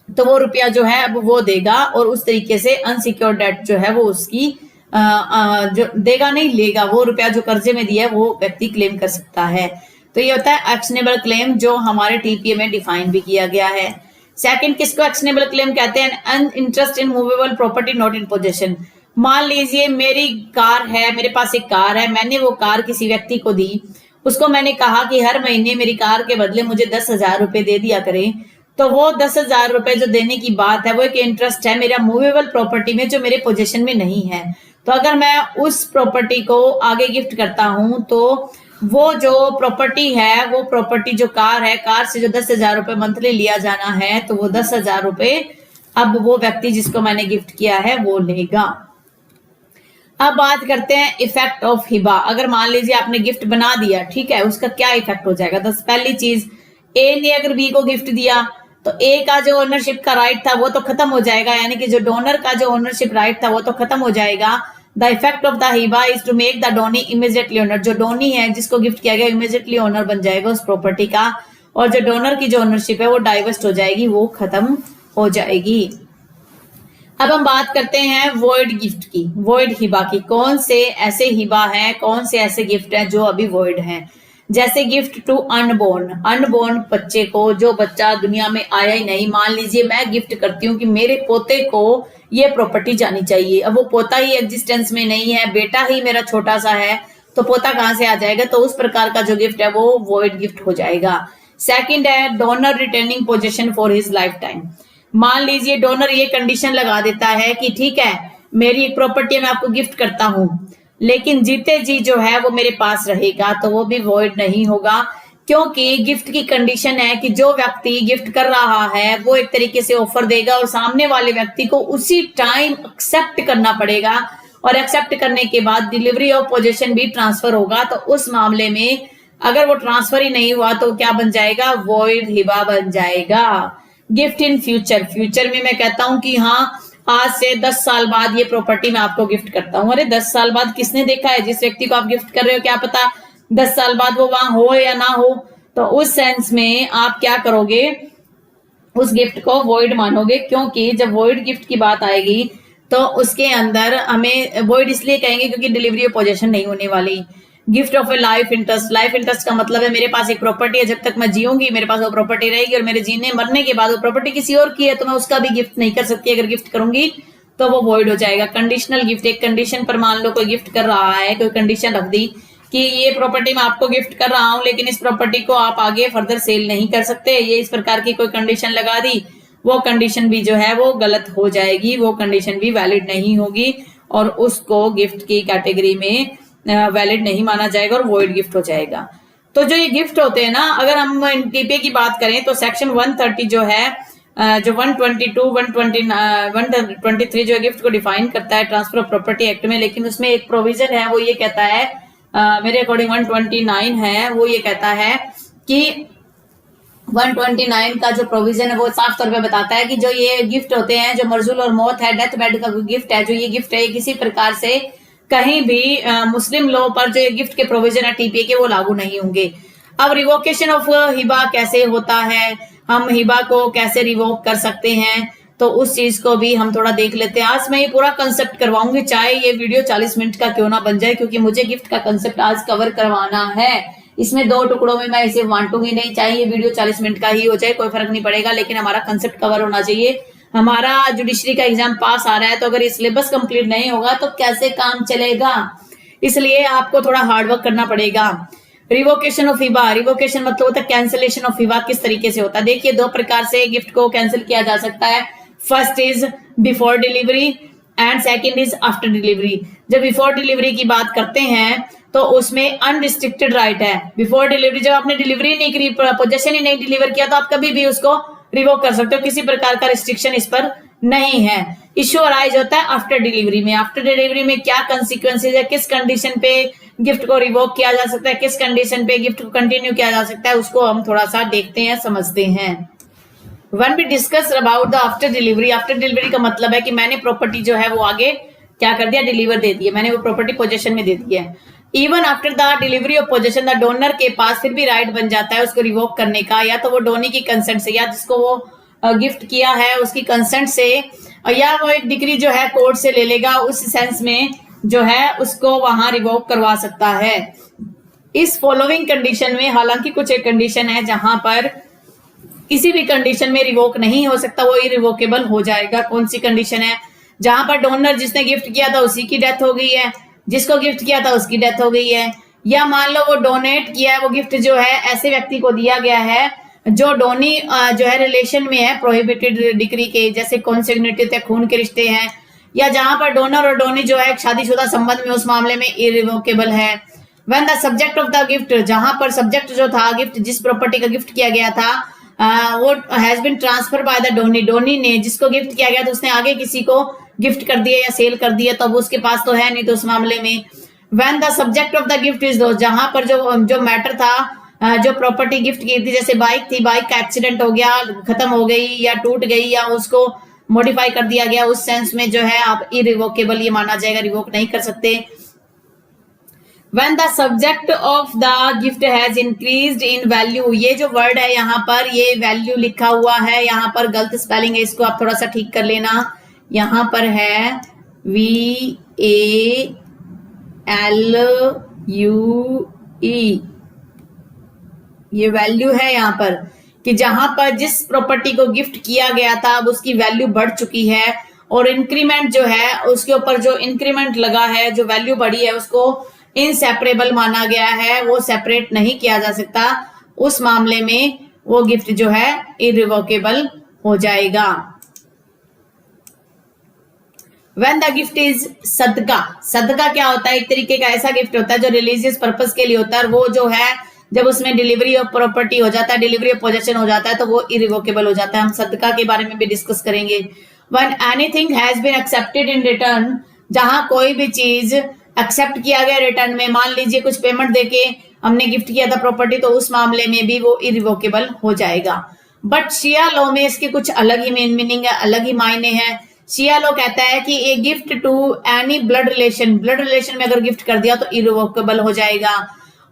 तो वो रुपया जो है अब वो देगा, और उस तरीके से अनसिक्योर्ड डेट जो है वो उसकी जो देगा नहीं, लेगा, वो रुपया जो कर्जे में दिया है वो व्यक्ति क्लेम कर सकता है। तो ये होता है एक्शनेबल क्लेम, जो हमारे टीपीए में डिफाइन भी किया गया है। सेकंड किसको एक्शनेबल क्लेम कहते हैं, an interest in movable property not in possession. मान लीजिए मेरी कार है, मेरे पास एक कार है, मैंने वो कार किसी व्यक्ति को दी, उसको मैंने कहा कि हर महीने मेरी कार के बदले मुझे 10,000 रुपए दे दिया करें। तो वो 10,000 रुपए जो देने की बात है वो एक इंटरेस्ट है मेरा मूवेबल प्रॉपर्टी में, जो मेरे पोजीशन में नहीं है। तो अगर मैं उस प्रॉपर्टी को आगे गिफ्ट करता हूं, तो वो जो प्रॉपर्टी है, वो प्रॉपर्टी जो कार है, कार से जो 10,000 रुपए मंथली लिया जाना है, तो वो 10,000 रुपए अब वो व्यक्ति जिसको मैंने गिफ्ट किया है वो लेगा। अब बात करते हैं इफेक्ट ऑफ हिबा। अगर मान लीजिए आपने गिफ्ट बना दिया, ठीक है, उसका क्या इफेक्ट हो जाएगा। तो पहली चीज, ए ने अगर बी को गिफ्ट दिया, तो ए का जो ओनरशिप का राइट था वो तो खत्म हो जाएगा, यानी कि जो डोनर का जो ओनरशिप राइट था वो तो खत्म हो जाएगा। The effect of the hiba is to make the donee immediately owner, जो डोनी है जिसको गिफ्ट किया गया इमीडिएटली ओनर बन जाएगा उस प्रॉपर्टी का, और जो डोनर की जो ओनरशिप है वो डाइवर्स्ट हो जाएगी, वो खत्म हो जाएगी। अब हम बात करते हैं वॉइड गिफ्ट की, वॉइड हिबा की। कौन से ऐसे हिबा हैं, कौन से ऐसे गिफ्ट हैं जो अभी वॉइड हैं? जैसे गिफ्ट टू अनबोर्न, अनबोर्न बच्चे को, जो बच्चा दुनिया में आया ही नहीं। मान लीजिए मैं गिफ्ट करती हूँ कि मेरे पोते को ये प्रॉपर्टी जानी चाहिए, अब वो पोता ही एग्जिस्टेंस में नहीं है, बेटा ही मेरा छोटा सा है, तो पोता कहाँ से आ जाएगा? तो उस प्रकार का जो गिफ्ट है वो वॉइड गिफ्ट हो जाएगा। सेकंड है donor returning position for his life time. मान लीजिए डोनर ये कंडीशन लगा देता है कि ठीक है मेरी एक प्रॉपर्टी मैं आपको गिफ्ट करता हूं, लेकिन जीते जी जो है वो मेरे पास रहेगा, तो वो भी वॉइड नहीं होगा, क्योंकि गिफ्ट की कंडीशन है कि जो व्यक्ति गिफ्ट कर रहा है वो एक तरीके से ऑफर देगा और सामने वाले व्यक्ति को उसी टाइम एक्सेप्ट करना पड़ेगा, और एक्सेप्ट करने के बाद डिलीवरी ऑफ पोजीशन भी ट्रांसफर होगा। तो उस मामले में अगर वो ट्रांसफर ही नहीं हुआ तो क्या बन जाएगा? वॉइड हिबा बन जाएगा। गिफ्ट इन फ्यूचर, फ्यूचर में मैं कहता हूं कि हाँ आज से 10 साल बाद ये प्रॉपर्टी मैं आपको गिफ्ट करता हूं। अरे 10 साल बाद किसने देखा है? जिस व्यक्ति को आप गिफ्ट कर रहे हो क्या पता 10 साल बाद वो वहां हो या ना हो। तो उस सेंस में आप क्या करोगे? उस गिफ्ट को वॉइड मानोगे, क्योंकि जब वॉइड गिफ्ट की बात आएगी तो उसके अंदर हमें वॉइड इसलिए कहेंगे क्योंकि डिलीवरी ऑफ पोजीशन नहीं होने वाली। Gift of A life interest, life interest का मतलब है मेरे पास एक प्रॉपर्टी है, जब तक मैं जीऊंगी मेरे पास वो प्रॉपर्टी रहेगी, और मेरे जीने मरने के बाद वो प्रॉपर्टी किसी और की है तो मैं उसका भी गिफ्ट नहीं कर सकती। अगर गिफ्ट करूंगी तो वो वॉइड हो जाएगा। कंडीशनल गिफ्ट, एक कंडीशन पर मान लो कोई गिफ्ट कर रहा है, कोई कंडीशन रख दी कि ये प्रॉपर्टी मैं आपको गिफ्ट कर रहा हूं, लेकिन इस प्रॉपर्टी को आप आगे फर्दर सेल नहीं कर सकते, ये इस प्रकार की कोई कंडीशन लगा दी, वो कंडीशन भी जो है वो गलत हो जाएगी, वो कंडीशन भी वैलिड नहीं होगी, और उसको गिफ्ट की कैटेगरी में वैलिड नहीं माना जाएगा और वॉइड गिफ्ट हो जाएगा। तो जो ये गिफ्ट होते हैं ना, अगर हम टीपीए की बात करें तो सेक्शन 130 जो है, जो 122, 123 जो गिफ्ट को डिफाइन करता है ट्रांसफर ऑफ प्रॉपर्टी एक्ट में, लेकिन उसमें एक प्रोविजन है वो ये कहता है, मेरे अकॉर्डिंग 129 है, वो ये कहता है कि 129 का जो प्रोविजन है वो साफ तौर पे बताता है कि जो ये गिफ्ट होते हैं, जो मर्जूल और मौत है, डेथ बेड का गिफ्ट है, जो ये गिफ्ट है ये किसी प्रकार से कहीं भी मुस्लिम लॉ पर जो ये गिफ्ट के प्रोविजन है टीपीए के वो लागू नहीं होंगे। अब रिवोकेशन ऑफ हिबा कैसे होता है, हम हिबा को कैसे रिवोक कर सकते हैं, तो उस चीज को भी हम थोड़ा देख लेते हैं। आज मैं ये पूरा कंसेप्ट करवाऊंगी, चाहे ये वीडियो 40 मिनट का क्यों ना बन जाए, क्योंकि मुझे गिफ्ट का कंसेप्ट आज कवर करवाना है। इसमें 2 टुकड़ों में मैं इसे बांटूंगी नहीं, चाहे ये वीडियो 40 मिनट का ही हो जाए कोई फर्क नहीं पड़ेगा, लेकिन हमारा कंसेप्ट कवर होना चाहिए। हमारा जुडिशरी का एग्जाम पास आ रहा है, तो अगर ये सिलेबस कंप्लीट नहीं होगा तो कैसे काम चलेगा, इसलिए आपको थोड़ा हार्डवर्क करना पड़ेगा। रिवोकेशन ऑफ हिबा, रिवोकेशन मतलब होता है कैंसिलेशन ऑफ हिबा। किस तरीके से होता है? देखिए 2 प्रकार से गिफ्ट को कैंसिल किया जा सकता है। First is before delivery and second is after delivery. जब बिफोर डिलीवरी की बात करते हैं तो उसमें अनरिस्ट्रिक्टेड राइट है। बिफोर डिलीवरी जब आपने डिलीवरी नहीं करी, पोजेशन ही नहीं डिलीवर किया, तो आप कभी भी उसको रिवोक कर सकते हो, किसी प्रकार का रिस्ट्रिक्शन इस पर नहीं है। इश्यू अराइज होता है आफ्टर डिलीवरी में। आफ्टर डिलीवरी में क्या कंसिक्वेंसेज है, किस कंडीशन पे गिफ्ट को रिवोक किया जा सकता है, किस कंडीशन पे गिफ्ट को कंटिन्यू किया जा सकता है, उसको हम थोड़ा सा देखते हैं, समझते हैं। One be discuss about the after delivery. After delivery का मतलब है कि मैंने प्रॉपर्टी जो है वो आगे क्या कर दिया, डिलीवर दे दी है, मैंने वो प्रॉपर्टी पोजेशन में दे दी है। Even after the delivery of possession the donor के पास फिर भी राइट बन जाता है उसको रिवोक करने का, या तो वो डोनी की कंसेंट से, या जिसको वो गिफ्ट किया है उसकी कंसेंट से, या वो एक डिग्री जो है कोर्ट से ले लेगा, उस सेंस में जो है उसको वहां रिवोक करवा सकता है। इस फॉलोइंग कंडीशन में, हालांकि कुछ एक कंडीशन है जहां पर किसी भी कंडीशन में रिवोक नहीं हो सकता, वो इरिवोकेबल हो जाएगा। कौन सी कंडीशन है? जहां पर डोनर जिसने गिफ्ट किया था उसी की डेथ हो गई है, जिसको गिफ्ट किया था उसकी डेथ हो गई है, या मान लो वो डोनेट किया है, वो गिफ्ट जो है ऐसे व्यक्ति को दिया गया है जो डोनी जो है रिलेशन में है प्रोहिबिटेड डिग्री के, जैसे कॉन्सेग्नेटिव या खून के रिश्ते हैं, या जहां पर डोनर और डोनी जो है शादीशुदा संबंध में, उस मामले में इरिवोकेबल है। When the subject of the gift, जहां पर सब्जेक्ट जो था, गिफ्ट जिस प्रॉपर्टी का गिफ्ट किया गया था, वो has been transfer by the donee, donee ने जिसको गिफ्ट किया गया था उसने आगे किसी को गिफ्ट कर दिया या सेल कर दिया, तो अब उसके पास तो है नहीं, तो उस मामले में when the subject of the gift is दो, जहां पर जो मैटर था जो प्रॉपर्टी गिफ्ट की थी, जैसे बाइक थी, बाइक का एक्सीडेंट हो गया, खत्म हो गई या टूट गई या उसको मॉडिफाई कर दिया गया, उस सेंस में जो है आप इरिवोकेबल ये माना जाएगा, रिवोक नहीं कर सकते। When the subject of the gift has increased in value, ये जो वर्ड है यहाँ पर, ये वैल्यू लिखा हुआ है, यहाँ पर गलत स्पेलिंग है, इसको आप थोड़ा सा ठीक कर लेना। यहाँ पर है VALUE, ये वैल्यू है यहाँ पर, कि जहां पर जिस प्रॉपर्टी को गिफ्ट किया गया था अब उसकी वैल्यू बढ़ चुकी है, और इंक्रीमेंट जो है उसके ऊपर जो इंक्रीमेंट लगा है, जो वैल्यू बढ़ी है, उसको इनसेपरेबल माना गया है, वो सेपरेट नहीं किया जा सकता। उस मामले में वो गिफ्ट जो है इरिवोकेबल हो जाएगा। When the gift is सदका, सदका क्या होता है? एक तरीके का ऐसा गिफ्ट होता है जो रिलीजियस पर्पस के लिए होता है, और वो जो है जब उसमें डिलीवरी ऑफ प्रॉपर्टी हो जाता है, डिलीवरी ऑफ पोजेशन हो जाता है, तो वो इरिवोकेबल हो जाता है। हम सदका के बारे में भी डिस्कस करेंगे। When anything has been accepted in return, जहां कोई भी चीज एक्सेप्ट किया गया रिटर्न में, मान लीजिए कुछ पेमेंट देके हमने गिफ्ट किया था प्रॉपर्टी, तो उस मामले में भी वो इरिवोकेबल हो जाएगा। बट शिया लॉ में इसके कुछ अलग ही मेन मीनिंग है, अलग ही मायने हैं। शिया लॉ कहता है कि a gift to any blood relation, blood relation में अगर गिफ्ट कर दिया तो इरिवोकेबल हो जाएगा।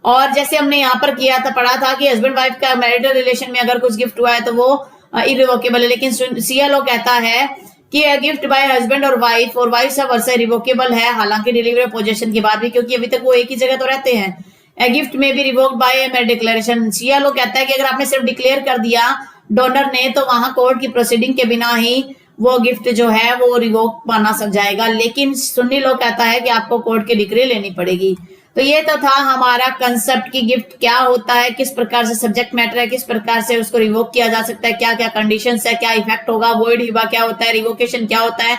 और जैसे हमने यहाँ पर किया था, पढ़ा था कि हस्बैंड वाइफ का मैरिटल रिलेशन में अगर कुछ गिफ्ट हुआ है तो वो इरिवोकेबल है। लेकिन शिया लॉ कहता है कि गिफ्ट बाय हस्बैंड और वाइफ वाइस वर्सा रिवोकेबल है, हालांकि डिलीवरी पोजेशन के बाद भी, क्योंकि अभी तक वो एक ही जगह तो रहते हैं। ए गिफ्ट में भी रिवोक बाय मेरे डिक्लेरेशन। शिया लॉ कहता है कि अगर आपने सिर्फ डिक्लेयर कर दिया डोनर ने, तो वहां कोर्ट की प्रोसीडिंग के बिना ही वो गिफ्ट जो है वो रिवोक माना सक जाएगा। लेकिन सुन्नी लॉ कहता है कि आपको कोर्ट की डिक्री लेनी पड़ेगी। तो ये तो था हमारा कंसेप्ट की गिफ्ट क्या होता है, किस प्रकार से सब्जेक्ट मैटर है, किस प्रकार से उसको रिवोक किया जा सकता है, क्या क्या कंडीशंस है, क्या इफेक्ट होगा, वॉइड हिबा क्या होता है, रिवोकेशन क्या होता है,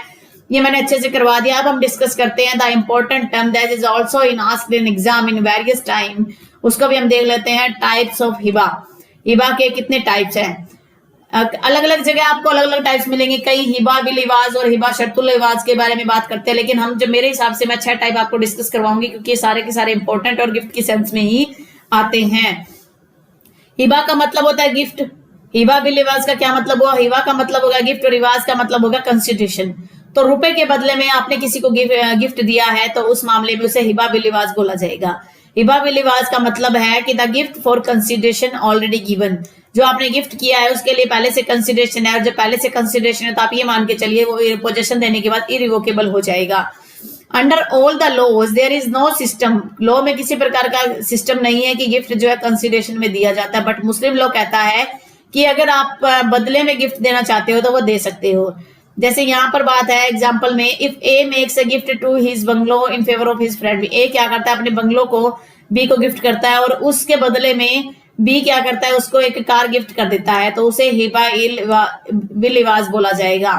ये मैंने अच्छे से करवा दिया। अब हम डिस्कस करते हैं the important term that is also in asked in exam in various time, उसको भी हम देख लेते हैं। टाइप्स ऑफ हिबा, हिबा के कितने टाइप्स हैं, अलग अलग जगह आपको अलग अलग टाइप्स मिलेंगे। कई हिबा बिल इवाज और हिबा शर्तुल इवाज के बारे में बात करते हैं, लेकिन हम जो मेरे हिसाब से मैं 6 टाइप आपको डिस्कस करवाऊंगी, क्योंकि ये सारे के सारे इंपॉर्टेंट और गिफ्ट की सेंस में ही आते हैं। हिबा का मतलब होता है गिफ्ट। हिबा बिल इवाज का क्या मतलब हुआ? हिबा का मतलब होगा गिफ्ट और रिवाज का मतलब होगा कंसिडरेशन। तो रुपए के बदले में आपने किसी को गिफ्ट दिया है, तो उस मामले में उसे हिबा बिल इवाज बोला जाएगा। हिबा बिल इवाज का मतलब है कि the gift for consideration already given, जो आपने गिफ्ट किया है उसके लिए पहले से कंसिडरेशन है, और जो पहले से कंसिडरेशन है तो आप ये मान के चलिए वो पोजेशन देने के बाद इरिवोकेबल हो जाएगा। Under all the laws there is no system, law में किसी प्रकार का सिस्टम नहीं है कि गिफ्ट जो है कंसिडरेशन में दिया जाता है। बट मुस्लिम लॉ कहता है कि अगर आप बदले में गिफ्ट देना चाहते हो तो वो दे सकते हो। जैसे यहाँ पर बात है एग्जाम्पल में, if A makes a gift to his bungalow in favour of his friend, A क्या करता है अपने बंगलो को बी को गिफ्ट करता है, और उसके बदले में बी क्या करता है उसको एक कार गिफ्ट कर देता है, तो उसे हिबा बिल इवाज बोला जाएगा।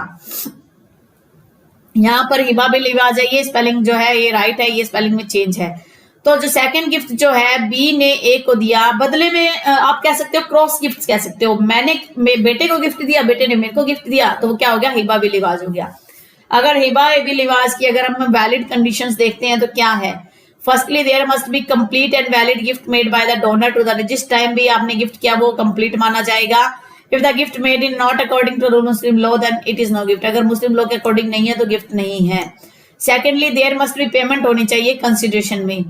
यहाँ पर हिबा बिल इवाज है, ये स्पेलिंग जो है ये राइट है, ये स्पेलिंग में चेंज है। तो जो सेकंड गिफ्ट जो है बी ने ए को दिया, बदले में आप कह सकते हो क्रॉस गिफ्ट कह सकते हो। मैंने बेटे को गिफ्ट दिया, बेटे ने मेरे को गिफ्ट दिया, तो वो क्या हो गया? हिबा बिल इवाज हो गया। अगर हिबा बिल इवाज की अगर हम वैलिड कंडीशंस देखते हैं तो क्या है? Firstly there must be complete and valid gift made by the donor to the, जिस टाइम भी आपने गिफ्ट किया वो कंप्लीट माना जाएगा। If the gift made in not according to Muslim law then it is no gift, अगर Muslim law के according नहीं है तो गिफ्ट नहीं है। Secondly there must be payment होनी चाहिए कंसिडरेशन में,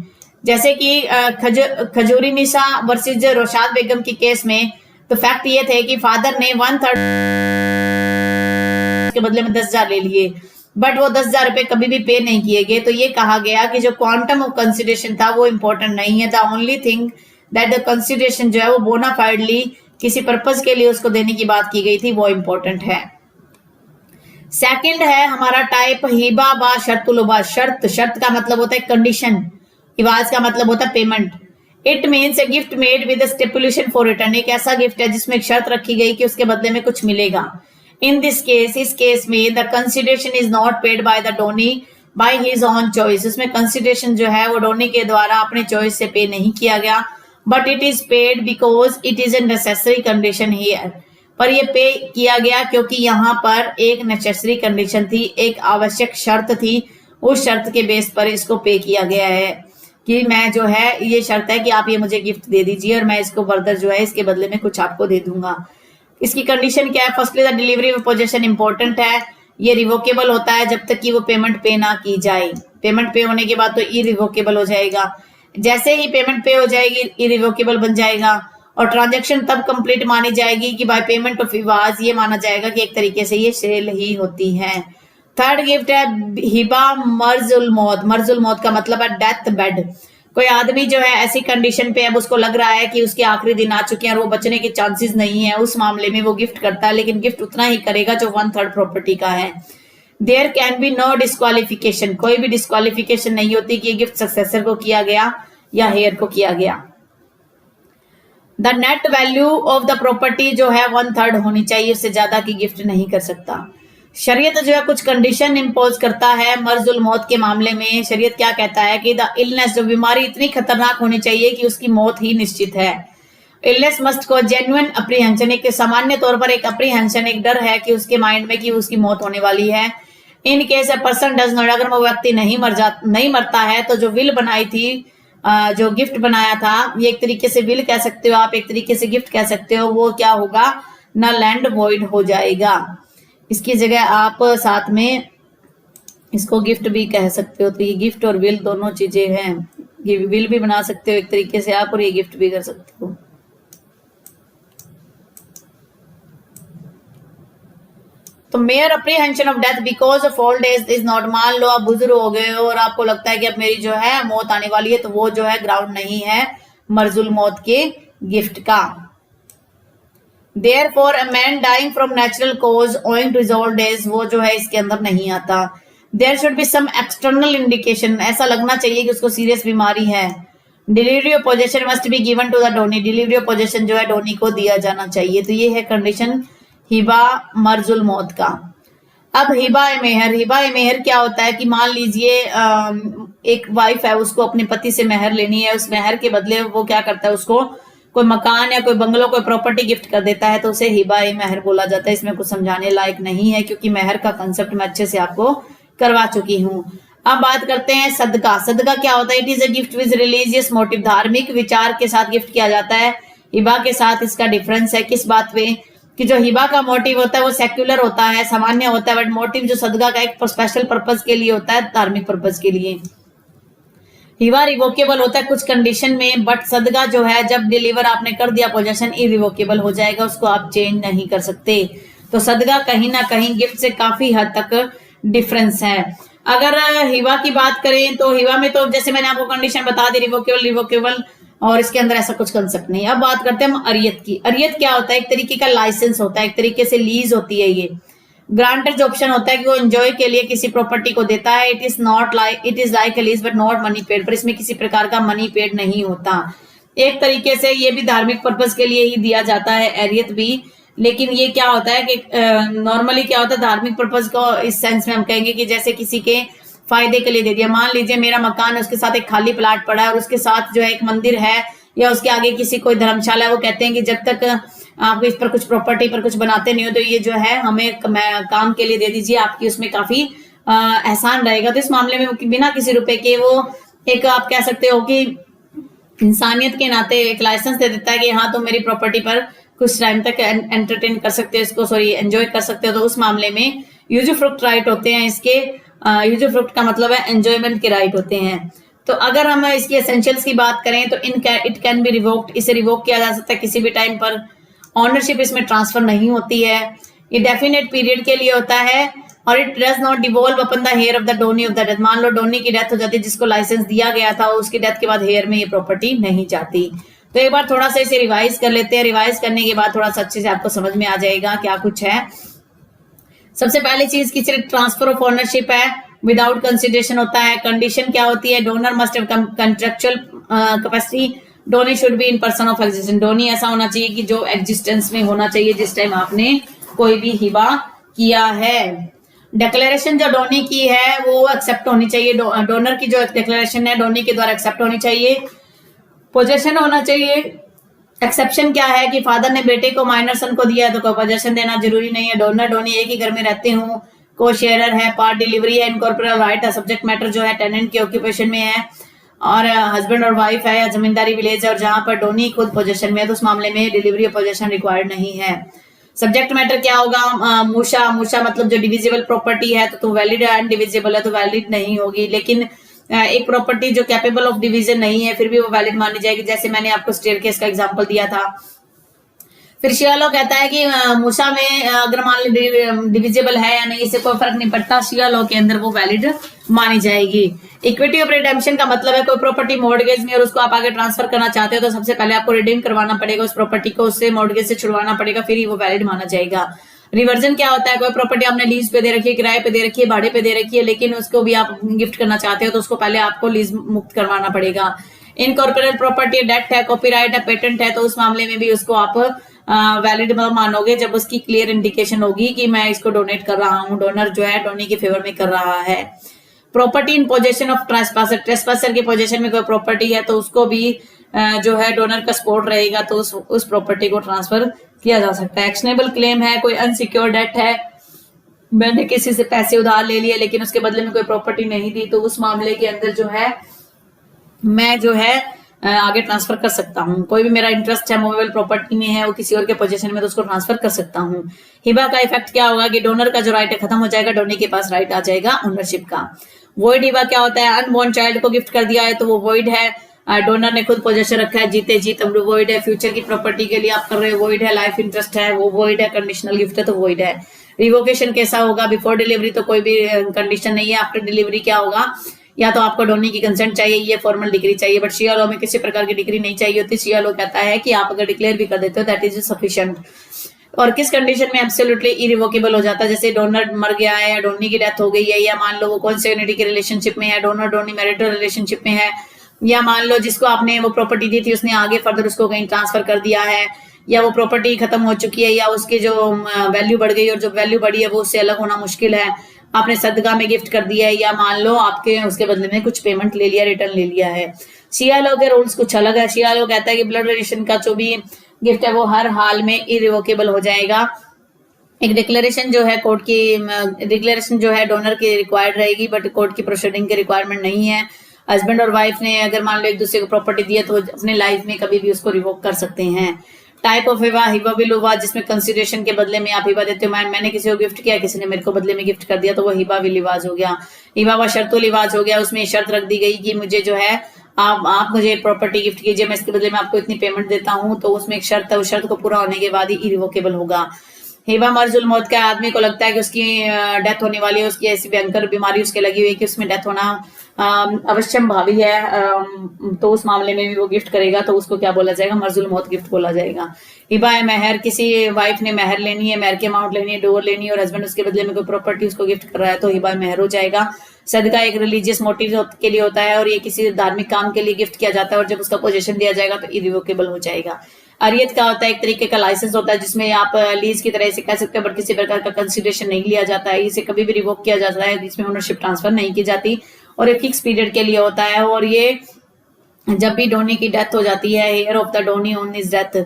जैसे कि खजूरी निशा वर्सेज रोशाद बेगम के केस में तो फैक्ट ये थे कि फादर ने 1/3 के बदले में 10,000 ले लिए, बट वो 10,000 रुपए कभी भी पे नहीं किए गए। तो ये कहा गया कि जो क्वांटम ऑफ कंसिडरेशन था वो इंपॉर्टेंट नहीं है, the only thing that the consideration जो है वो बोनाफाइडली किसी पर्पज के लिए उसको देने की बात की गई थी, वो इंपॉर्टेंट है। सेकंड है हमारा टाइप हिबा बा शर्तुल इवाज। शर्त, शर्त का मतलब होता है कंडीशन, इवाज का मतलब होता है payment. It means a gift made with stipulation for return, एक ऐसा गिफ्ट है जिसमें एक शर्त रखी गई कि उसके बदले में कुछ मिलेगा। इन दिस केस, इस केस में the consideration is not paid by the Downey by his on choice, इसमें कंसिडरेशन जो है वो डोनी के द्वारा अपने चॉइस से पे नहीं किया गया, but it is paid because it is a necessary condition here, पर ये पे किया गया क्योंकि यहाँ पर एक नेसेसरी कंडीशन थी, एक आवश्यक शर्त थी, उस शर्त के बेस पर इसको पे किया गया है। कि मैं जो है ये शर्त है कि आप ये मुझे गिफ्ट दे दीजिए और मैं इसको फर्दर जो है इसके बदले में कुछ आपको दे दूंगा। इसकी कंडीशन क्या है? Firstly the delivery of possession important है, ये रिवोकेबल होता है जब तक कि वो पेमेंट पे ना की जाए। पेमेंट पे होने के बाद तो इरिवोकेबल हो जाएगा, जैसे ही पेमेंट पे हो जाएगी इरिवोकेबल बन जाएगा और ट्रांजैक्शन तब कंप्लीट मानी जाएगी कि बाय पेमेंट ऑफ इवाज, ये माना जाएगा कि एक तरीके से ये सेल ही होती है। थर्ड गिफ्ट है हिबा मर्जुल मौत। मर्जुल मौत का मतलब है डेथ बेड। कोई आदमी जो है ऐसी कंडीशन पे अब उसको लग रहा है कि उसके आखिरी दिन आ चुके हैं और वो बचने के चांसेस नहीं है, उस मामले में वो गिफ्ट करता है, लेकिन गिफ्ट उतना ही करेगा जो 1/3 प्रॉपर्टी का है। There can be no disqualification, कोई भी डिस्क्वालिफिकेशन नहीं होती कि ये गिफ्ट सक्सेसर को किया गया या हेयर को किया गया। The net value of the property जो है 1/3 होनी चाहिए, उससे ज्यादा की गिफ्ट नहीं कर सकता। शरीयत जो है कुछ कंडीशन इंपोज करता है मर्जुल मौत के मामले में। शरीयत क्या कहता है कि द इलनेस, जो बीमारी इतनी खतरनाक होनी चाहिए कि उसकी मौत ही निश्चित है। इलनेस मस्ट को जेन्युइन अप्रीहेंशन, एक सामान्य तौर पर एक अप्रीहेंशन, एक डर है कि उसके माइंड में कि उसकी मौत होने वाली है। In case a person does not, अगर वो व्यक्ति नहीं मरता है तो जो विल बनाई थी, जो गिफ्ट बनाया था, ये एक तरीके से विल कह सकते हो आप, एक तरीके से गिफ्ट कह सकते हो, वो क्या होगा? न लैंड वॉइड हो जाएगा। इसकी जगह आप साथ में इसको गिफ्ट भी कह सकते हो। तो ये गिफ्ट और विल दोनों चीजें हैं, ये विल भी बना सकते हो एक तरीके से आप और ये गिफ्ट भी कर सकते हो। तो mayor apprehension of death because of old age is not, मान लो आप बुजुर्ग हो गए हो और आपको लगता है कि अब मेरी जो है मौत आने वाली है, तो वो जो है ग्राउंड नहीं है मर्जुल मौत के गिफ्ट का। Therefore, a man dying from natural cause owing to his old age, वो जो है इसके अंदर नहीं आता। There should be some external indication, ऐसा लगना चाहिए कि उसको सीरियस बीमारी है। Delivery of possession must be given to the donee, delivery of possession जो है डोनी को दिया जाना चाहिए। तो ये है कंडीशन हिबा मर्जुल मौत का। अब हिबा ए मेहर, हिबा ए मेहर क्या होता है कि मान लीजिए एक वाइफ है, उसको अपने पति से मेहर लेनी है, उस मेहर के बदले वो क्या करता है, उसको कोई मकान या कोई बंगलो, कोई प्रॉपर्टी गिफ्ट कर देता है, तो उसे हिबा ए मेहर बोला जाता है। इसमें कुछ समझाने लायक नहीं है क्योंकि मेहर का कंसेप्ट मैं अच्छे से आपको करवा चुकी हूँ। अब बात करते हैं सदका। सदका क्या होता है? It is a gift with religious motive, धार्मिक विचार के साथ गिफ्ट किया जाता है। हिबा के साथ इसका डिफरेंस है किस बात पे कि जो हिबा का मोटिव होता है वो सेक्युलर होता है, सामान्य होता है, बट मोटिव जो सदका का एक स्पेशल पर्पज के लिए होता है, धार्मिक पर्पज के लिए। हिबा रिवोकेबल होता है कुछ कंडीशन में, बट सदका जो है जब डिलीवर आपने कर दिया पोजेशन इरिवोकेबल हो जाएगा, उसको आप चेंज नहीं कर सकते। तो सदका कहीं ना कहीं गिफ्ट से काफी हद तक डिफरेंस है। अगर हिबा की बात करें तो हिबा में तो जैसे मैंने आपको कंडीशन बता दी, रिवोकेबल, और इसके अंदर ऐसा कुछ कंसेप्ट नहीं। अब बात करते हैं हम अरियत की। अरियत क्या होता है? एक तरीके का लाइसेंस होता है, एक तरीके से लीज होती है ये। ग्रांटर जो ऑप्शन होता है कि वो एंजॉय के लिए किसी प्रॉपर्टी को देता है। It is like lease but not money paid, पर इसमें किसी प्रकार का मनी पेड नहीं होता। एक तरीके से ये भी धार्मिक पर्पज के लिए ही दिया जाता है, एरियत भी। लेकिन ये क्या होता है कि नॉर्मली क्या होता है, धार्मिक पर्पज को इस सेंस में हम कहेंगे कि जैसे किसी के फायदे के लिए दे दिया। मान लीजिए मेरा मकान है, उसके साथ एक खाली प्लाट पड़ा है और उसके साथ जो है एक मंदिर है या उसके आगे किसी कोई धर्मशाला है, वो कहते हैं कि जब तक आप इस पर कुछ प्रॉपर्टी पर कुछ बनाते नहीं हो तो ये जो है हमें काम के लिए दे दीजिए, आपकी उसमें काफी एहसान रहेगा। तो इस मामले में बिना किसी रुपए के वो एक आप कह सकते हो कि इंसानियत के नाते एक लाइसेंस दे देता है कि हाँ तुम मेरी प्रॉपर्टी पर कुछ टाइम तक एंटरटेन कर सकते हो, इसको एंजॉय कर सकते हो। तो उस मामले में यूजुफ्रुक्ट राइट होते हैं इसके। यूजुफ्रुक्ट का मतलब है एंजॉयमेंट के राइट होते हैं। तो अगर हम इसकी एसेंशियल्स की बात करें तो इट कैन बी रिवोक्ड, इसे रिवोक किया जा सकता है किसी भी टाइम पर। ऑनरशिप इसमें ट्रांसफर नहीं होती है, ये डेफिनेट पीरियड के लिए होता है और it does not devolve upon the heir of the donee of the death. मान लो डोनी की डेथ हो जाती है, जिसको लाइसेंस दिया गया था, उसकी डेथ के बाद हेयर में ये प्रॉपर्टी नहीं जाती। तो एक बार थोड़ा सा इसे रिवाइज कर लेते हैं। रिवाइज करने के बाद थोड़ा सा अच्छे से आपको समझ में आ जाएगा क्या कुछ है। सबसे पहली चीज की सिर्फ ट्रांसफर ऑफ ओनरशिप है, विदाउट कंसिडरेशन होता है। कंडीशन क्या होती है? Donor must have contractual capacity, donee should be in person of existence. Donee ऐसा होना चाहिए कि जो एग्जिस्टेंस में होना चाहिए जिस टाइम आपने कोई भी हिबा किया है। डिक्लेरेशन जो डोनी की है वो एक्सेप्ट होनी चाहिए, डोनर की जो डिक्लेरेशन है डोनी के द्वारा एक्सेप्ट होनी चाहिए। पोजेशन होना चाहिए। एक्सेप्शन क्या है कि फादर ने बेटे को माइनर सन को दिया है तो कोई पोजेशन देना जरूरी नहीं है। डोनर डोनी एक ही घर में रहते हूँ, को शेयरर है, पार्ट डिलीवरी है, इनकॉर्पोरेट राइट है, सब्जेक्ट मैटर जो है टेनेंट के ऑक्यूपेशन में है। और हस्बैंड और वाइफ है या जमींदारी विलेज है और जहां पर डोनी खुद पोजीशन में है तो उस मामले में डिलीवरी पोजीशन रिक्वायर्ड नहीं है। सब्जेक्ट मैटर क्या होगा? मूशा। मूशा मतलब जो डिविजिबल प्रॉपर्टी है तो वैलिड है, अनडिविजिबल है तो वैलिड नहीं होगी। लेकिन एक प्रॉपर्टी जो कैपेबल ऑफ डिवीजन नहीं है फिर भी वो वैलिड मानी जाएगी, जैसे मैंने आपको स्टेयरकेस का एग्जांपल दिया था। फिर शियालो कहता है कि मूसा में अगर मान लो डिविजिबल है या नहीं इससे कोई फर्क नहीं पड़ता, शियालो के अंदर वो वैलिड मानी जाएगी। इक्विटी ऑफ रिडेम्पशन का मतलब है कोई प्रॉपर्टी मॉर्गेज में और उसको आप आगे ट्रांसफर करना चाहते हो तो सबसे पहले आपको रिडीम करवाना पड़ेगा उस प्रॉपर्टी को, उससे मॉर्गेज से छुड़वाना पड़ेगा, फिर ही वो वैलिड माना जाएगा। रिवर्जन क्या होता है? कोई प्रॉपर्टी आपने लीज पे दे रखी है, किराए पे दे रखी है, भाड़े पे दे रखी है, लेकिन उसको भी आप गिफ्ट करना चाहते हो तो उसको पहले आपको लीज मुक्त करवाना पड़ेगा। इनकॉर्पोरेट प्रॉपर्टी डेट है, कॉपीराइट है, पेटेंट है तो उस मामले में भी उसको आप वैलिड मानोगे जब उसकी क्लियर इंडिकेशन होगी कि मैं इसको डोनेट कर रहा हूँ, डोनर जो है डोनी के फेवर में कर रहा है। Property in possession of trespasser, ट्रेसपासर के पोजेशन में कोई प्रॉपर्टी है तो उसको भी जो है डोनर का सपोर्ट रहेगा तो उस प्रॉपर्टी को ट्रांसफर किया जा सकता है। एक्शनेबल क्लेम है, कोई अनसिक्योर डेट है, मैंने किसी से पैसे उधार ले लिए लेकिन उसके बदले में कोई प्रॉपर्टी नहीं दी तो उस मामले के अंदर जो है मैं जो है आगे ट्रांसफर कर सकता हूँ। कोई भी मेरा इंटरेस्ट है मूवेबल प्रॉपर्टी में है वो किसी और के पोजीशन में तो उसको ट्रांसफर कर सकता हूँ। हिबा का इफेक्ट क्या होगा कि डोनर का जो राइट है खत्म हो जाएगा, डोनी के पास राइट आ जाएगा ओनरशिप का। वॉइड हिबा क्या होता है? अनबॉर्न चाइल्ड को गिफ्ट कर दिया है तो वो वॉइड है, डोनर ने खुद पोजीशन रखा है, जीते जी तब वॉइड है। फ्यूचर की प्रॉपर्टी के लिए आप कर रहे हो वॉइड है, लाइफ इंटरेस्ट है वो वॉइड है, कंडीशनल गिफ्ट है तो वॉइड है। रिवोकेशन कैसा होगा? बिफोर डिलीवरी तो कोई भी कंडीशन नहीं है, आफ्टर डिलीवरी क्या होगा? या तो आपको डोनी की कंसेंट चाहिए, ये फॉर्मल डिग्री चाहिए, बट शिया लॉ में किसी प्रकार की डिग्री नहीं चाहिए होती। शिया लॉ कहता है कि आप अगर डिक्लेयर भी कर देते हो दैट इज सफिशिएंट। और किस कंडीशन में एब्सोल्युटली इरिवोकेबल हो जाता है? जैसे डोनर मर गया है या डोनी की डेथ हो गई है, या मान लो वो कॉन्सेग्निटी के रिलेशनशिप में है, डोनर डोनी मैरिटल रिलेशनशिप में है, या मान लो जिसको आपने वो प्रॉपर्टी दी थी उसने आगे फर्दर उसको कहीं ट्रांसफर कर दिया है, या वो प्रॉपर्टी खत्म हो चुकी है या उसकी जो वैल्यू बढ़ गई और जो वैल्यू बढ़ी है वो उससे अलग होना मुश्किल है, आपने सदका में गिफ्ट कर दिया है, या मान लो आपके उसके बदले में कुछ पेमेंट ले लिया, रिटर्न ले लिया है। शिया लॉ के रूल्स कुछ अलग है। शिया लॉ कहता है कि ब्लड रिलेशन का जो भी गिफ्ट है वो हर हाल में इरिवोकेबल हो जाएगा। एक डिक्लेरेशन जो है कोर्ट की डिक्लेरेशन जो है डोनर की रिक्वायर्ड रहेगी बट कोर्ट की प्रोसीडिंग की रिक्वायरमेंट नहीं है। हस्बैंड और वाइफ ने अगर मान लो एक दूसरे को प्रॉपर्टी दी है तो अपने लाइफ में कभी भी उसको रिवोक कर सकते हैं। Type of Hiba, Hiba will हुआ जिसमें कंसिडरेशन के बदले में आप हिबा देते हो। मैंने किसी को गिफ्ट किया, किसी ने मेरे को बदले में गिफ्ट कर दिया तो वो हिबा विल लिवाज हो गया। हिबा व शर्तो लिवाज हो गया, उसमें शर्त रख दी गई कि मुझे जो है आप मुझे प्रॉपर्टी गिफ्ट कीजिए, मैं इसके बदले में आपको इतनी पेमेंट देता हूँ, तो उसमें एक शर्त है, उस शर्त को पूरा होने के बाद ही इरिवोकेबल होगा। हिबा मर्जुल मौत का, आदमी को लगता है कि उसकी डेथ होने वाली है, उसकी ऐसी भयंकर बीमारी उसके लगी हुई है कि उसमें डेथ होना अवश्यम भावी है, तो उस मामले में भी वो गिफ्ट करेगा तो उसको क्या बोला जाएगा? मर्जुल मौत गिफ्ट बोला जाएगा। हिबा है मेहर, किसी वाइफ ने मेहर लेनी है, मेहर की अमाउंट लेनी है, डोर लेनी है और हस्बैंड उसके बदले में कोई प्रॉपर्टी उसको गिफ्ट कर रहा है तो हिबा मेहर हो जाएगा। सदका एक रिलीजियस मोटिव के लिए होता है और ये किसी धार्मिक काम के लिए गिफ्ट किया जाता है और जब उसका पोजीशन दिया जाएगा तो इरिवोकेबल हो जाएगा। अरियत क्या होता है? एक तरीके का लाइसेंस होता है जिसमें आप लीज की तरह से कह सकते हैं बट किसी प्रकार का कंसिडरेशन नहीं लिया जाता है, इसे कभी भी रिवोक किया जाता है, जिसमें ओनरशिप ट्रांसफर नहीं की जाती और एक फिक्स पीरियड के लिए होता है। और ये जब भी डोनी की डेथ हो जाती है, heir of the donee on his death,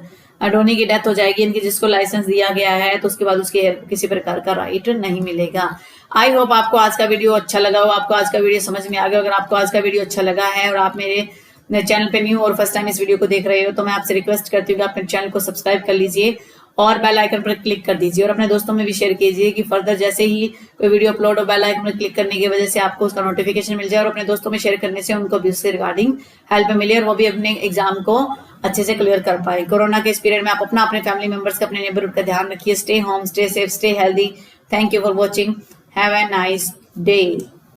donee की डेथ हो जाएगी इनकी जिसको लाइसेंस दिया गया है तो उसके बाद उसके किसी प्रकार का राइट नहीं मिलेगा। आई होप आपको आज का वीडियो अच्छा लगा हो, आपको आज का वीडियो समझ में आ गया। अगर आपको आज का वीडियो अच्छा लगा है और आप मेरे चैनल पे न्यू और फर्स्ट टाइम इस वीडियो को देख रहे हो तो मैं आपसे रिक्वेस्ट करती हूँ कि आप मेरे चैनल को सब्सक्राइब कर लीजिए और बेल आइकन पर क्लिक कर दीजिए और अपने दोस्तों में भी शेयर कीजिए कि फर्दर जैसे ही कोई वीडियो अपलोड हो बेल आइकन पर क्लिक करने की वजह से आपको उसका नोटिफिकेशन मिल जाए और अपने दोस्तों में शेयर करने से उनको भी उससे रिगार्डिंग हेल्प मिले और वो भी अपने एग्जाम को अच्छे से क्लियर कर पाए। कोरोना के इस पीरियड में आप अपने फैमिली मेंबर्स का, अपने नेबरहुड का ध्यान रखिए। Stay home, stay safe, stay healthy. Thank you for watching. Have a nice day.